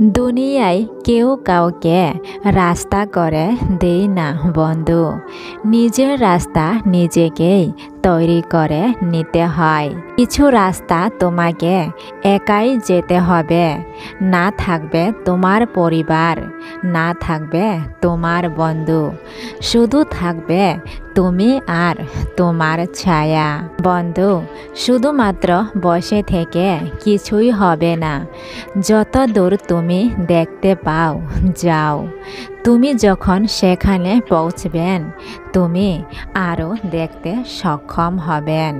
দুনিয়ায় কেউ কাউকে রাস্তা করে দেয় না বন্ধু। নিজের রাস্তা নিজেকেই তৈরি করে নিতে হয়। কিছু রাস্তা তোমাকে একাই যেতে হবে। না থাকবে তোমার পরিবার, না থাকবে তোমার বন্ধু, শুধু থাকবে তুমি আর তোমার ছায়া। বন্ধু, শুধুমাত্র বসে থেকে কিছুই হবে না। যত দূর তুমি দেখতে পাও যাও। তুমি যখন সেখানে পৌঁছবেন তুমি আরও দেখতে সক্ষম হবেন।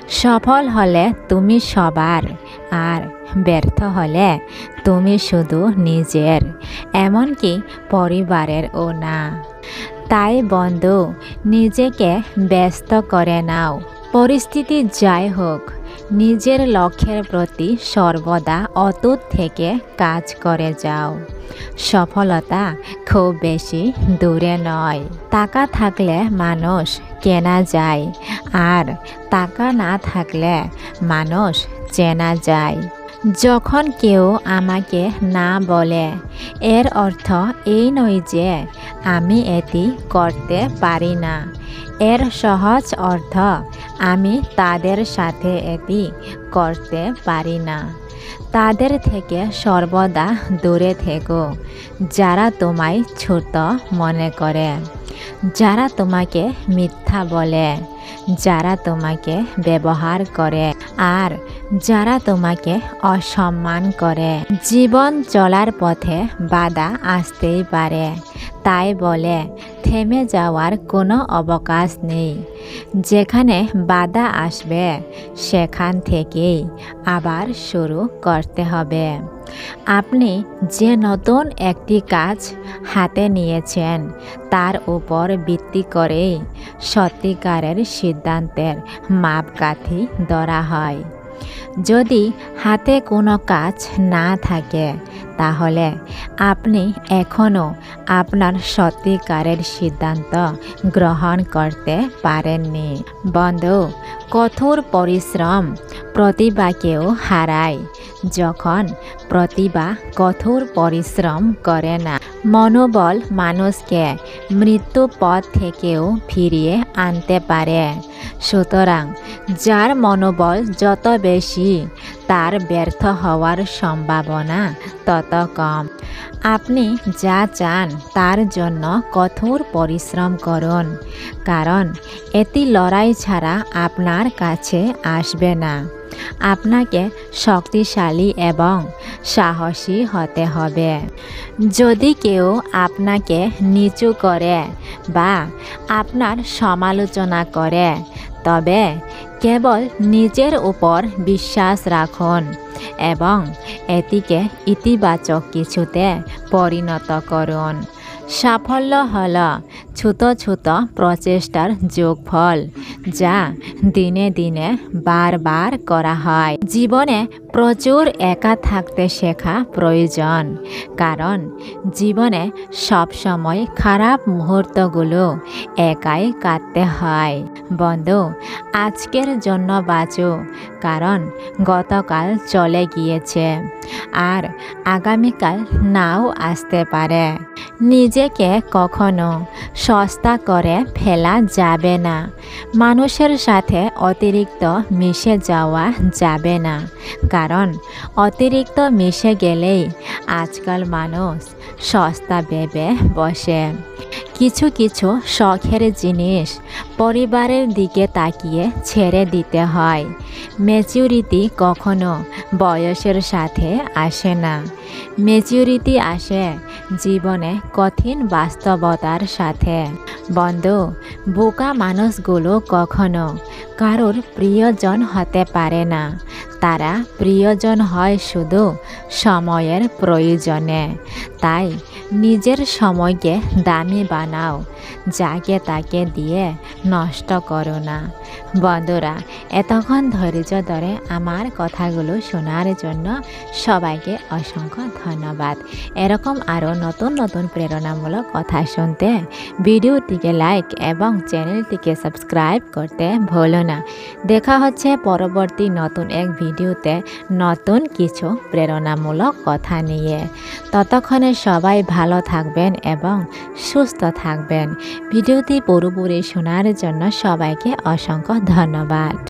সফল হলে তুমি সবার, আর ব্যর্থ হলে তুমি শুধু নিজের, এমনকি পরিবারেরও না। তাই বন্ধু, নিজেকে ব্যস্ত করে নাও। পরিস্থিতি যাই হোক, নিজের লক্ষ্যের প্রতি সর্বদা অটুট থেকে কাজ করে যাও। সফলতা খুব বেশি দূরে নয়। টাকা থাকলে মানুষ কেনা যায়, আর টাকা না থাকলে মানুষ চেনা যায়। যখন কেউ আমাকে না বলে, এর অর্থ এই নয় যে আমি এটি করতে পারি না। এর সহজ অর্থ, আমি তাদের সাথে এটি করতে পারি না। তাদের থেকে সর্বদা দূরে থেকো, যারা তোমায় ছোট মনে করে, যারা তোমাকে মিথ্যা বলে, যারা তোমাকে ব্যবহার করে, আর যারা তোমাকে অসম্মান করে। জীবন চলার পথে বাধা আসতেই পারে, তাই বলে থেমে যাওয়ার কোনো অবকাশ নেই। যেখানে বাধা আসবে সেখান থেকেই আবার শুরু করতে হবে। আপনি যে নতুন একটি কাজ হাতে নিয়েছেন তার উপর ভিত্তি করেই সত্যিকারের সিদ্ধান্তের মাপকাঠি ধরা হয়। যদি হাতে কোনো কাজ না থাকে তাহলে আপনি এখনও আপনার সত্যিকারের সিদ্ধান্ত গ্রহণ করতে পারেননি। বন্ধু, কঠোর পরিশ্রম প্রতিভাকেও হারায়। যখন প্রতিভা কঠোর পরিশ্রম করে না, মনোবল মানুষকে মৃত্যু পথ থেকেও ফিরিয়ে আনতে পারে। সুতরাং যার মনোবল যত বেশি, তার ব্যর্থ হওয়ার সম্ভাবনা তত কম। আপনি যা চান তার জন্য কঠোর পরিশ্রম করুন, কারণ এটি লড়াই ছাড়া আপনার কাছে আসবে না। আপনাকে শক্তিশালী এবং সাহসী হতে হবে। যদি কেউ আপনাকে নিচু করে বা আপনার সমালোচনা করে, তবে কেবল নিজের উপর বিশ্বাস রাখুন এবং এটিকে ইতিবাচক কিছুতে পরিণত করুন। সাফল্য হল ছোট ছোট প্রচেষ্টার যোগফল, যা দিনে দিনে বারবার করা হয়। জীবনে প্রচুর একা থাকতে শেখা প্রয়োজন, কারণ জীবনে সবসময় খারাপ মুহূর্তগুলো একাই কাটতে হয়। বন্ধু, আজকের জন্য বাঁচো, কারণ গতকাল চলে গিয়েছে আর আগামীকাল নাও আসতে পারে। নিজেকে কখনো সস্তা করে ফেলা যাবে না। মানুষের সাথে অতিরিক্ত মিশে যাওয়া যাবে না, কারণ অতিরিক্ত মিশে গেলেই আজকাল মানুষ সস্তা ভেবে বসে। কিছু কিছু শখের জিনিস পরিবারের দিকে তাকিয়ে ছেড়ে দিতে হয়। ম্যাচুরিটি কখনো বয়সের সাথে আসে না। ম্যাচুরিটি আসে জীবনে কঠিন বাস্তবতার সাথে। বন্ধু, বোকা মানুষগুলো কখনো কারোর প্রিয়জন হতে পারে না। তারা প্রিয়জন হয় শুধু সময়ের প্রয়োজনে। তাই নিজের সময়কে দামি বানাও, যাকে তাকে দিয়ে নষ্ট করো না। বন্ধুরা, এতক্ষণ ধৈর্য ধরে আমার কথাগুলো শোনার জন্য সবাইকে অসংখ্য ধন্যবাদ। এরকম আরও নতুন নতুন প্রেরণামূলক কথা শুনতে ভিডিওটিকে লাইক এবং চ্যানেলটিকে সাবস্ক্রাইব করতে ভুলো না। দেখা হচ্ছে পরবর্তী নতুন এক ভিডিওতে নতুন কিছু প্রেরণামূলক কথা নিয়ে। ততক্ষণে সবাই ভালো থাকবেন এবং সুস্থ থাকবেন। ভিডিওটি পুরোপুরি শোনার জন্য সবাইকে অসংখ্য ধন্যবাদ।